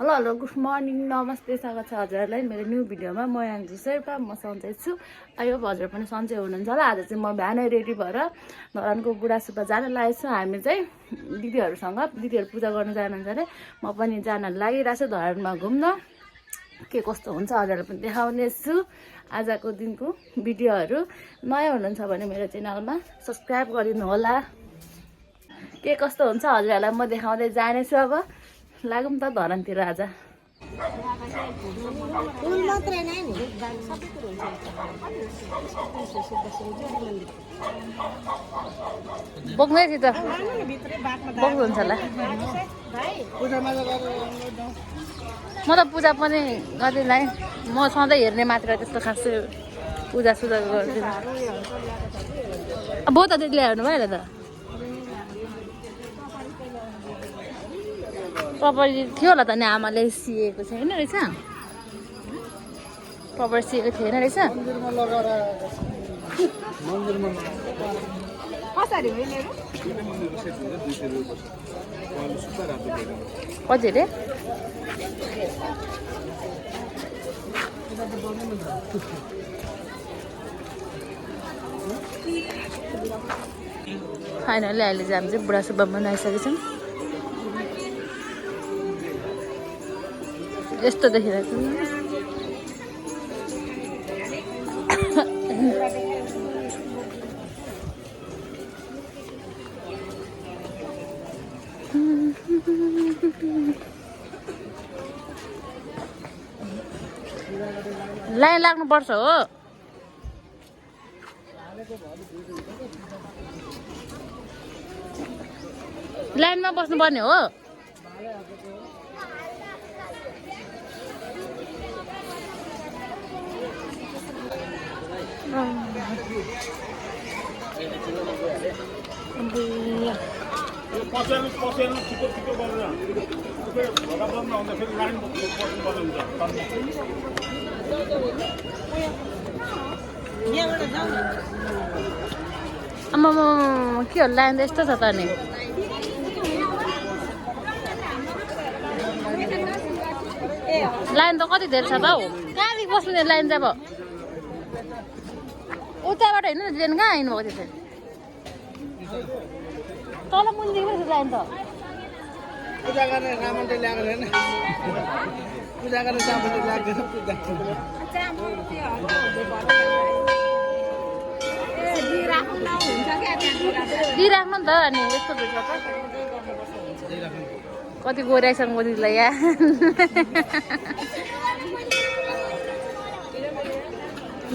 Hello hello good morning नमस्ते स्वागत छ हजुरहरूलाई मेरो न्यू भिडियोमा म याङ्जु शेर्पा म सन्चै छु। आयो हजुर पनि सन्चै हुनुहुन्छ होला। आज चाहिँ म बिहानै रेडी भएर धरानको गुडासुपा जान लागेको छु। हामी चाहिँ दिदीहरू पूजा गर्न जानुहुन्छ अरे म पनि जान लागिरहेको छु धरानमा घुम्न। के कस्तो हुन्छ हजुरलाई पनि देखाउने छु। आजको दिनको भिडियोहरू नयाँ हुनुहुन्छ भने मेरो च्यानलमा सब्सक्राइब गरिदिनु होला। के कस्तो हुन्छ हजुरहरूलाई म देखाउँदै जानेछु। अब लागौँ त धरानतिर आज। बोक्नै थिएँ त बोक्नुहुन्छ होला। म त पूजा पनि गर्दिनँ। म सधैँ हेर्ने मात्र त्यस्तो खास पूजा गर्दिनँ। अब त त्यतिले हेर्नु भयो त प्रपर्टी थियो होला त नि आमाले सिएको छैन रहेछ। प्रपर्टी सिएको थिएन रहेछ। कति अरे फाइनली अहिले चाहिँ हामी चाहिँ बुढासुब्बा बनाइसकेछौँ। यस्तो देखिरहेको लाइन लाग्नुपर्छ हो। लाइनमा बस्नुपर्ने हो। आमामा के हो लाइन त यस्तो छ त नि। लाइन त कति धेरै छ त हौ। कहाँदेखि बस्ने लाइन चाहिँ अब उताबाट होइन नि ट्रेन कहाँ आइनुभएको थियो चाहिँ तल मुनिदेखि पो लाइन त पूजा गर्ने सामानले ल्याएको छैन। पूजा गर्ने सामानले लाग्दैन। दिइराख्नु नि त अनि यस्तो भिड कति गइरहेछन् गोजीलाई यहाँ।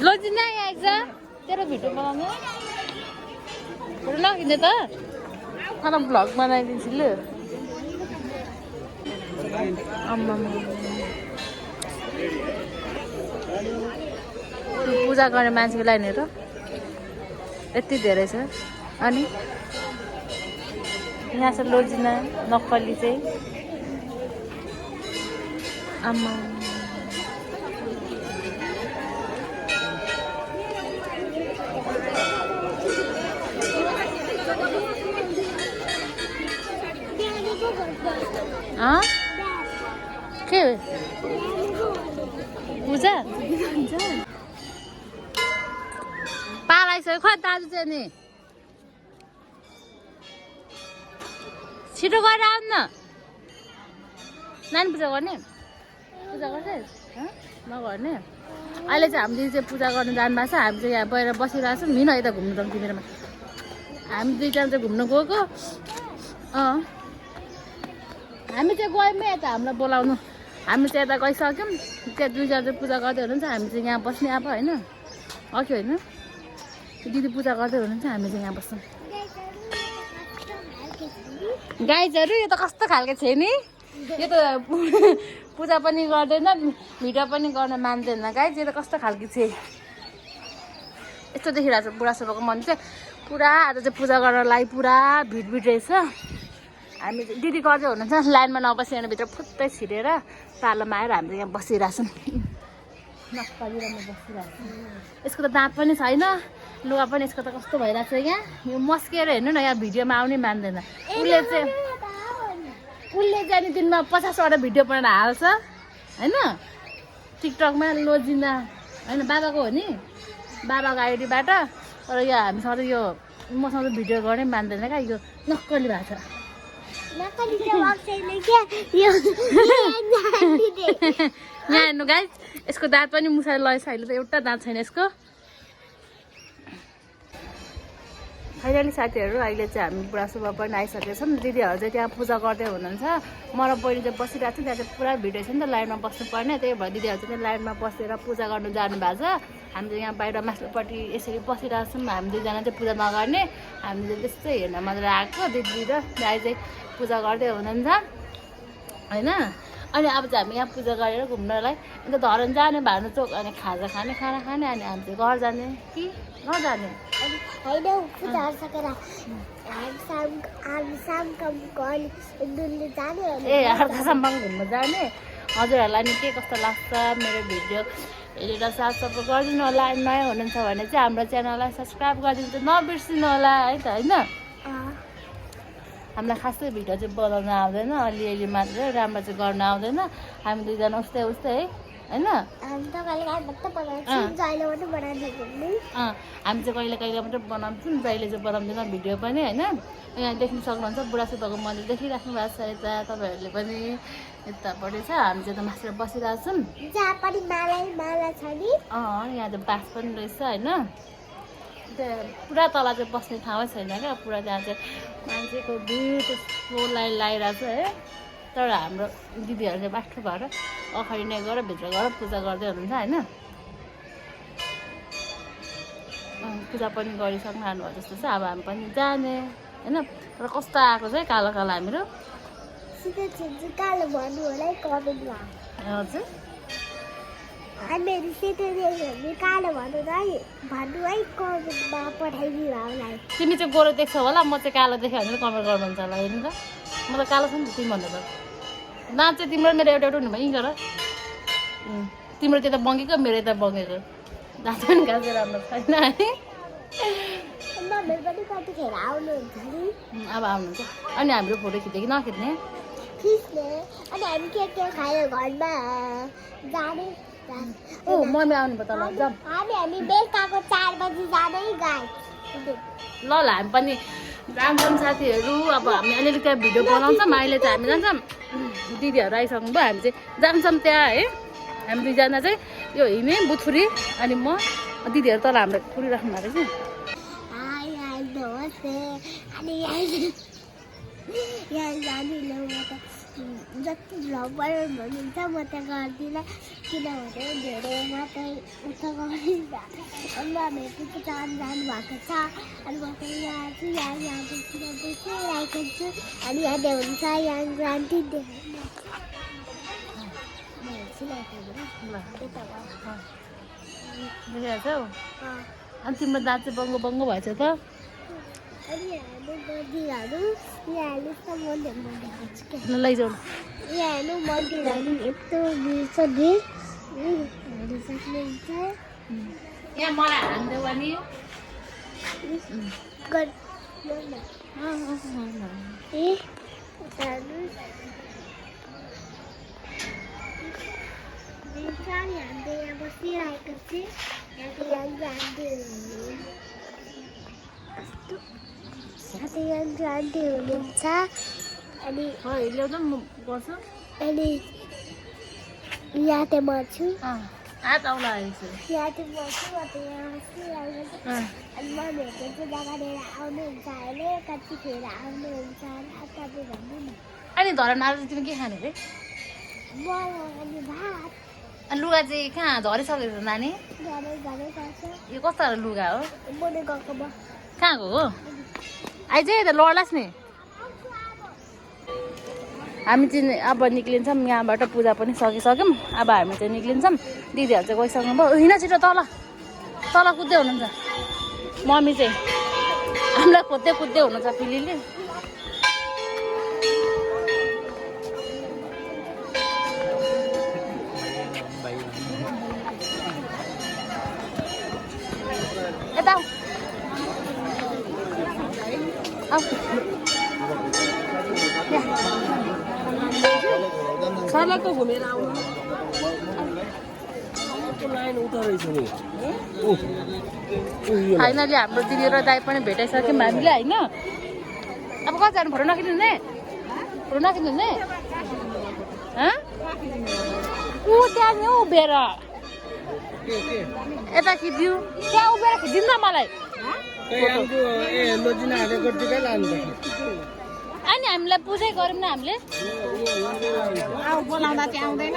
लोजी नै आइज तेरो भिडियो बनाउने नखिच्ने त मलाई भ्लग बनाइदिन्छु लु। पूजा गर्ने मान्छेको लाइनहरू यति धेरै छ। अनि यहाँ छ लोजिना नक्कली चाहिँ आमा के पूजा पालाइसक्यो खोइ दाजु चाहिँ नि छिटो गरेर आउनु न। नानी पूजा गर्ने पूजा गर्छ नगर्ने। अहिले चाहिँ हामी चाहिँ पूजा गर्न जानुभएको छ। हामी चाहिँ यहाँ बाहिर बसिरहेको छौँ। हिँड यता घुम्नु जाउँ तिमीहरूमा। हामी दुईजना चाहिँ घुम्न गएको। हामी चाहिँ गयौँ यता हामीलाई बोलाउनु। हामी चाहिँ यता गइसक्यौँ। त्यहाँ दुईजना चाहिँ पूजा गर्दै हुनुहुन्छ। हामी चाहिँ यहाँ बस्ने अब होइन अघि होइन दिदी पूजा गर्दै हुनुहुन्छ। हामी चाहिँ यहाँ बस्छौँ। गाइजहरू यो त कस्तो खालको छ नि। यो त पूजा पनि गर्दैन भिडियो पनि गर्न मान्दैन। गाइज यो त कस्तो खालको छ। यस्तो देखिरहेको छ बुढासुब्बाको मन्दिर चाहिँ पुरा। आज चाहिँ पूजा गर्नलाई पुरा भिड रहेछ। हामी दिदी गर्दै हुनुहुन्छ लाइनमा नबसेर भित्र फुत्तै छिरेर पालोमा आएर हामी यहाँ बसिरहेछौँ। नक्कलीमा बसिरहेको छु। यसको त दाँत पनि छैन लुगा पनि यसको त कस्तो भइरहेको छ यहाँ। यो मस्किएर हेर्नु न यहाँ भिडियोमा आउनै मान्दैन। उसले चाहिँ दिनमा 50वटा भिडियो बनाएर हाल्छ होइन टिकटकमा लोजिना होइन बाबाको हो नि बाबाको आइडीबाट तर यो हामीसँग यो मसँग भिडियो गर्ने मान्दैन क्या यो नक्कली भएको छ यहाँ हेर्नु गाइस यसको दाँत पनि मुसाले लगेछ अहिले त एउटा दाँत छैन यसको फाइनली साथीहरू अहिले चाहिँ हामी बुढासुब्बा पनि आइसकेको छौँ दिदीहरू चाहिँ त्यहाँ पूजा गर्दै हुनुहुन्छ म र बहिनी चाहिँ बसिरहेको छु त्यहाँ चाहिँ पुरा भिडियो छ नि त लाइनमा बस्नुपर्ने त्यही भएर दिदीहरू चाहिँ लाइनमा बसेर पूजा गर्नु जानु भएको छ हामी चाहिँ यहाँ बाहिर माथिल्लोपट्टि यसरी बसिरहेको छौँ हामी दुईजना चाहिँ पूजा नगर्ने हामीले चाहिँ त्यस्तै हेर्न मात्र आएको दिदी र दाइ चाहिँ पूजा गर्दै हुनुहुन्छ होइन अनि अब चाहिँ हामी यहाँ पूजा गरेर घुम्नलाई अन्त धरन जाने भानु चोक अनि खाजा खाने खाना खाने अनि हामी चाहिँ घर जाने कि नजाने ए अर्कासम्म घुम्न जाने हजुरहरूलाई नि के कस्तो लाग्छ मेरो भिडियो हेरेर साथ सपोर्ट गरिदिनु होला नयाँ हुनुहुन्छ भने चाहिँ हाम्रो च्यानललाई सब्सक्राइब गरिदिनु चाहिँ नबिर्सिनु होला है त होइन हामीलाई खासै भिडियो चाहिँ बनाउन आउँदैन अलिअलि मात्र राम्रो चाहिँ गर्न आउँदैन हामी दुईजना उस्तै उस्तै है होइन हामी चाहिँ कहिले कहिले मात्रै बनाउँछौँ जहिले चाहिँ बनाउँदैन भिडियो पनि होइन यहाँ देख्न सक्नुहुन्छ बुढासुब्बाको मन्दिर देखिराख्नु भएको छ यता तपाईँहरूले पनि यतापट्टि छ हामी चाहिँ त मासेर बसिरहेको छौँ यहाँ चाहिँ बास पनि रहेछ होइन पुरा तल चाहिँ बस्ने ठाउँै छैन क्या पुरा त्यहाँ चाहिँ मान्छेको भिड त्यस्तो लाइन लगाइरहेको छ है तर हाम्रो दिदीहरू चाहिँ बाठो भएर अगाडि नै गएर भित्र गएर पूजा गर्दै हुनुहुन्छ होइन पूजा पनि गरिसक्नु खानुभयो जस्तो छ अब हामी पनि जाने होइन तर कस्तो आएको चाहिँ कालो कालो हामीहरू हजुर तिमी चाहिँ गोरो देख्छौ होला म चाहिँ कालो देखेँ भने कमेन्ट गर्नुहुन्छ होला हेर्नु त म त कालो छ नि त तिमी भन्दा त दाँत चाहिँ तिम्रो मेरो एउटा एउटा हुनु भयो गर तिम्रो त्यता बङ्गेको मेरो यता बङ्गेको दाँत पनि खासै राम्रो छैन है अब आउनुहुन्छ अनि हाम्रो फोटो खिच्यो कि नखिच्ने ओ मम्मी आउनु भयो तल जाउँ बेलुकाको 4 बजी जाँदै गए ल हामी पनि जान्छौँ साथीहरू अब हामी अलिअलि त्यहाँ भिडियो बनाउँछौँ अहिले चाहिँ हामी जान्छौँ दिदीहरू आइसक्नु भयो हामी चाहिँ जान्छौँ त्यहाँ है हामी दुईजना चाहिँ यो हिमे बुथुरी अनि म दिदीहरू तल हाम्रो पुरिराख्नु भएको जति भ्लग बनाउनु भन्नुहुन्छ म त गर्दिनँ किनभने धेरै मात्रै उता गरिन्छ अनि हामीहरू चाहिँ जानुभएको छ अनि म चाहिँ यहाँ छु यहाँ देखिरहेको छु अनि यहाँ हुन्छ यहाँ ग्रान्टी देखिरहेको छौ अनि तिम्रो दाँत चाहिँ बङ्गो बङ्गो भएछ त अनि हाम्रो मन्दिरहरू यहाँ लैजाउँ यहाँ हेर्नु मन्दिरहरू यस्तो भिड छ भिड हेर्नु सक्नुहुन्छ यहाँ मलाई हान्थ्यो भने हामीले यहाँ बसिरहेको छु यहाँ ग्रान्टी हुनुहुन्छ अनि ल्याउँदा म गर्छु अनि यहाँ चाहिँ म छु हात आउला आएछु यहाँ चाहिँ म छु यहाँ बसिरहेको छु अनि मम्मीहरूले पूजा गरेर आउनुहुन्छ अहिले कतिखेर आउनुहुन्छ तपाईँ भन्नु न अनि धरन आज तिमी के खाने रे अनि भात अनि लुगा चाहिँ कहाँ झरिसकेको छ नानी घरै पर्छ यो कस्तो खाले लुगा हो बोले गएको म कहाँको हो आइज त लड्लास् नि हामी चाहिँ अब निक्लिन्छौँ यहाँबाट पूजा पनि सकिसक्यौँ अब हामी चाहिँ निक्लिन्छौँ दिदीहरू चाहिँ गइसक्नु भयो हिँड छिटो तल तल कुद्दै हुनुहुन्छ मम्मी चाहिँ हामीलाई खोज्दै कुद्दै हुनुहुन्छ पिलीले यता आऊ सर्लक्क घुमेर आउनु लाइन उता रहेछ नि फाइनली हाम्रो दिदी र दाइ पनि भेटाइसक्यौँ हामीले होइन अब कति जानु फोटो नखिच्ने फोटो नखिच्ने ऊ त्यहाँ नि उभिएर यता खिच्यौ त्यहाँ उभिएर खिचिन् न मलाई अनि हामीलाई पुजै गऱ्यौँ न हामीले बोलाउँदा चाहिँ आउँदैन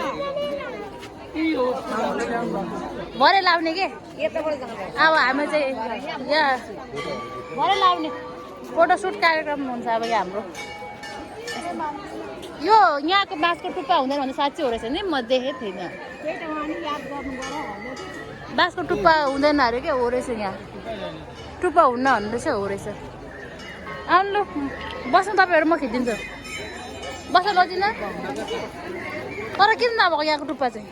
भरे लाउने के अब हामी चाहिँ यहाँ भरे लाउने फोटोसुट कार्यक्रम हुन्छ अब यहाँ हाम्रो यो यहाँको बाँसको टुप्पा हुँदैन भने साँच्चै हो रहेछ नि म देखेको थिइनँ बाँसको टुप्पा हुँदैन अरे क्या हो रहेछ यहाँ टुप्पा हुन्न भन्ने रहेछ हो रहेछ आउनु लु बस्नु तपाईँहरू म खिचिदिन्छु बस्नु लजिन तर किन नभएको यहाँको टुप्पा चाहिँ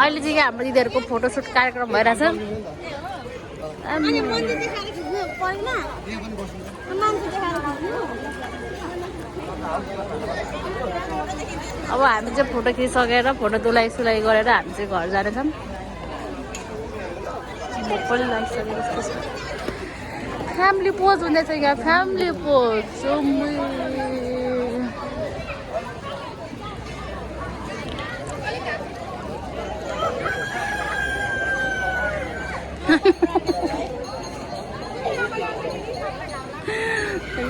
अहिले चाहिँ हाम्रो दिदीहरूको फोटोसुट कार्यक्रम भइरहेछ अब हामी चाहिँ फोटो खिचिसकेर फोटो धुलाइ सुलाइ गरेर हामी चाहिँ घर जानेछौँ पनि लागिसकेको जस्तो छ फ्यामिली पोज हुँदैछ यहाँ फ्यामिली पोज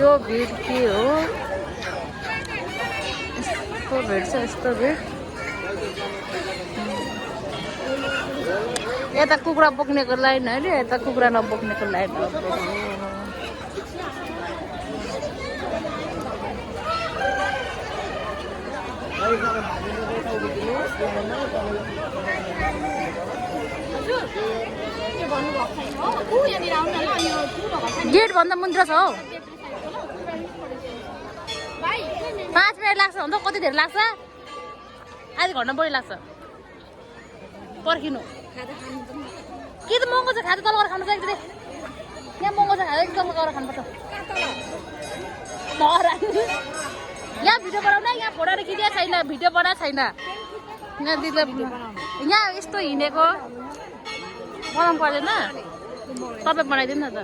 यो भिड के हो यस्तो भिड छ यस्तो भिड यता कुखुरा बोक्नेको लाइन होइन यता कुखुरा नबोक्नेको लाइन गेट भन्दा मुन्द्र छ हौ 5 मिनट लाग्छ भन्दा कति धेरै लाग्छ आधी घन्टा बढी लाग्छ पर्खिनु के त महँगो छ खाजा तल गरेर खानु चाहिँ यहाँ महँगो छ खाजा एकदम गरेर खानुपर्छ यहाँ भिडियो बनाउन यहाँ फोटोहरू खिचेको छैन भिडियो बनाएको छैन यहाँ दिदीले यहाँ यस्तो हिँडेको बनाउनु पर्दैन तपाईँ बनाइदिनु न त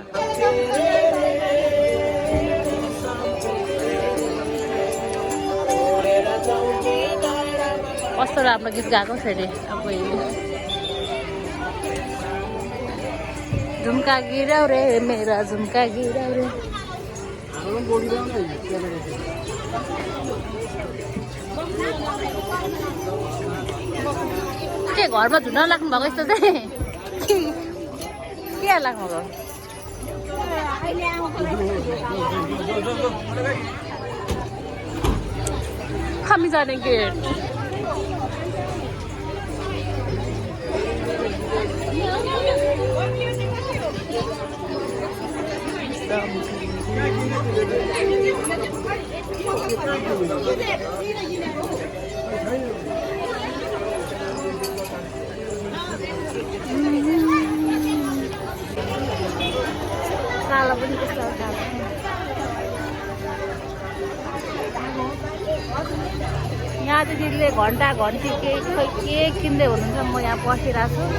कस्तो राम्रो गीत गाएको फेरि अब झुम्का गिराउ रे मेरा झुम्का गिराउ रे के घरमा झुन्न लाग्नु भएको यस्तो चाहिँ के लाग्नु भयो हामी जाने गेट कालो पनि कस्तो यहाँ चाहिँ दिदीले घन्टा घन्टी के किन्दै हुनुहुन्छ म यहाँ बसिरहेको छु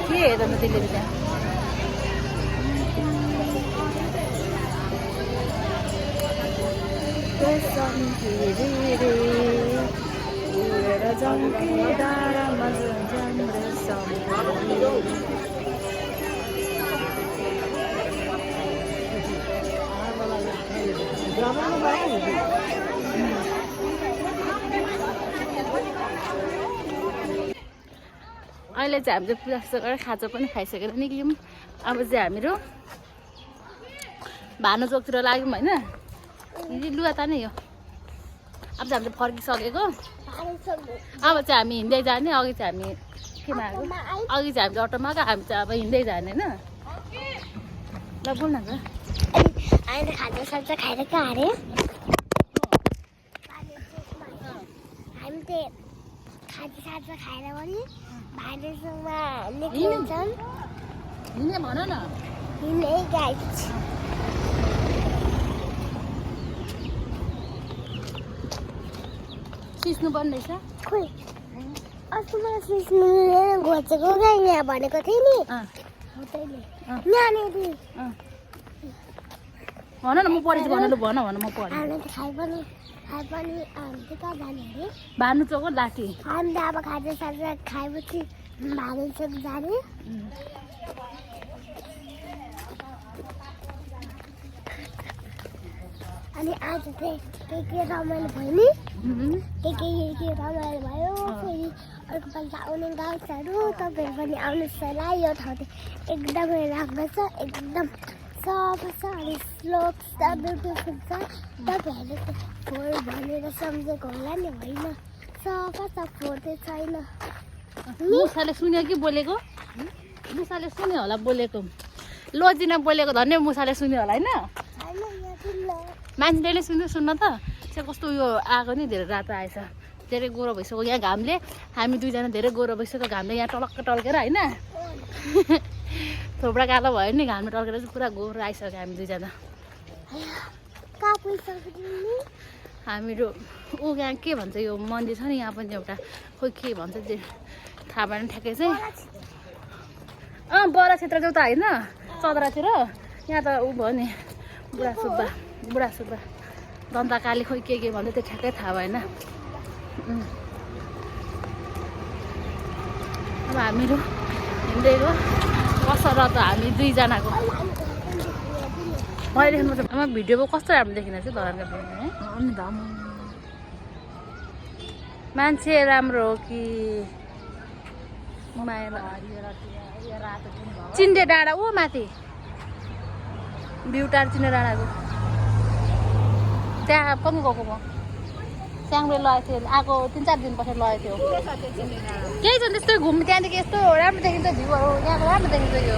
के हेर्नु दिदीले त्यहाँ अहिले चाहिँ हामीले पूजा गरेर खाजा पनि खाइसकेर निक्ल्यौँ अब चाहिँ हामीहरू भानुचोकतिर लाग्यौँ होइन लुगा ताने यो अब चाहिँ हामीले फर्किसकेको अब चाहिँ हामी हिँड्दै जाने अघि चाहिँ हामी केमा आएको अघि चाहिँ हामीले अटोमा आएको हामी चाहिँ अब हिँड्दै जाने होइन ल बोल्न त अहिले खाजा साजा खाएर कहाँ अरे हामी चाहिँ खाजा साजा खाएर पनि भाइरसमा निक्लिन्छन् हिँड्ने भन न हिँड्ने गाइस सिस्नु पर्ने रहेछ खोइ अस्ति मलाई सिस्नु घोचेको क्या यहाँ भनेको थिएँ नि हो तैँले नानीले भन न म पढेछु भन ल भन म पढेँ हामी त खाइ पनि हामी चाहिँ कहाँ जाने अरे भानु चोक लाठी हामी त अब खाजासाजा खाएपछि भानु चोक जाने अनि आज चाहिँ के रमाइलो भयो नि के रमाइलो भयो फेरि अर्कोपल्ट आउने गाउँछहरू तपाईँहरू पनि आउनुहोस् होला यो ठाउँ चाहिँ एकदमै राम्रो छ एकदम सफा छ अनि स्लोप छ ब्युटिफुल छ तपाईँहरूले त फोहोर भनेर सम्झेको होला नि होइन सफा छ फोहोर चाहिँ छैन मुसाले सुन्यो कि बोलेको मुसाले सुन्यो होला बोलेको लोजिना बोलेको धन्य मुसाले सुन्यो होला होइन मान्छेले सुन्न त चाहिँ कस्तो उयो आएको नि धेरै रातो आएछ धेरै गोरो भइसक्यो यहाँ घामले हामी दुईजना धेरै गोरो भइसक्यो घामले यहाँ टलक्क टल्केर होइन थोप्रा कालो भयो नि घामले टल्केर चाहिँ पुरा गोरो आइसक्यो हामी दुईजना हामीहरू ऊ यहाँ के भन्छ यो मन्दिर छ नि यहाँ पनि एउटा खोइ के भन्छ त्यो थाहा भएन ठ्याक्कै चाहिँ बडा क्षेत्र चाहिँ उता होइन चदरातिर यहाँ त ऊ भयो नि बुढा सुब्बा दन्ताकाली खोइ के भन्छ त्यो ठ्याक्कै थाहा भएन अब हामीहरू हिँड्दै गयो कसर त हामी दुईजनाको मैले देख्नु आमा भिडियोमा कस्तो राम्रो देखिन चाहिँ धरानका भिडियो है अनि धाम मान्छे राम्रो हो कि चिन्डे डाँडा ऊ माथि भ्यू टार चिन्डे डाँडाको त्यहाँ पनि गएको म स्याङले लगेको थियो आएको 3-4 दिन पछि लगेको थियो केही छ त्यस्तो घुम्नु त्यहाँदेखि यस्तो राम्रो देखिन्छ भ्यूहरू यहाँको राम्रो देखिन्छ यो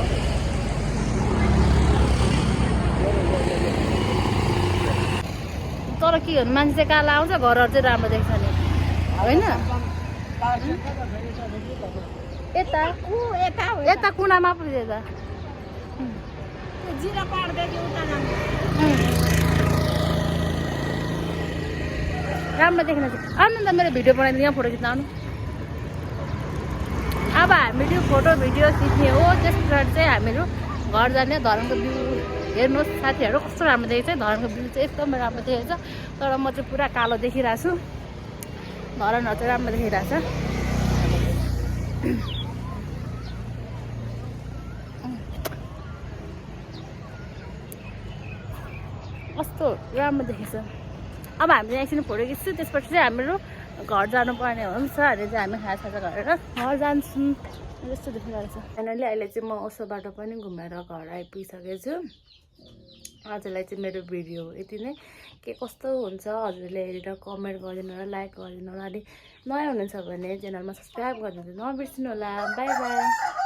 तर के भन्नु मान्छे चाहिँ कालो आउँछ घरहरू चाहिँ राम्रो देख्छ नि होइन यता कुनामा पो यता राम्रो देखिन आउनु त मेरो भिडियो बनाइदिनु यहाँ फोटो खिच्न आउनु अब हामीहरू फोटो भिडियो खिच्ने हो त्यस कारण चाहिँ हामीहरू घर जाने धरानको भ्यू हेर्नुहोस् साथीहरू कस्तो राम्रो देखेको छ धरानको भ्यू चाहिँ एकदमै राम्रो देखेको छ तर म चाहिँ पुरा कालो देखिरहेको छु धरानहरू चाहिँ राम्रो देखिरहेको छ कस्तो राम्रो देखेछ अब हामीले एकछिन फोटो खिच्छु त्यसपछि चाहिँ हामीहरू घर जानुपर्ने हुन्छ अनि चाहिँ हामी खाजा गरेर घर जान्छौँ जस्तो देखिरहेको छ फाइनली अहिले चाहिँ म ओसो बाटो पनि घुमेर घर आइपुगिसकेको छु हजुरलाई चाहिँ मेरो भिडियो यति नै के कस्तो हुन्छ हजुरले हेरेर कमेन्ट गरिदिनु होला लाइक गरिदिनु होला अनि नयाँ हुनुहुन्छ भने च्यानलमा सब्सक्राइब गरिदिनु नबिर्सिनु होला बाई बाई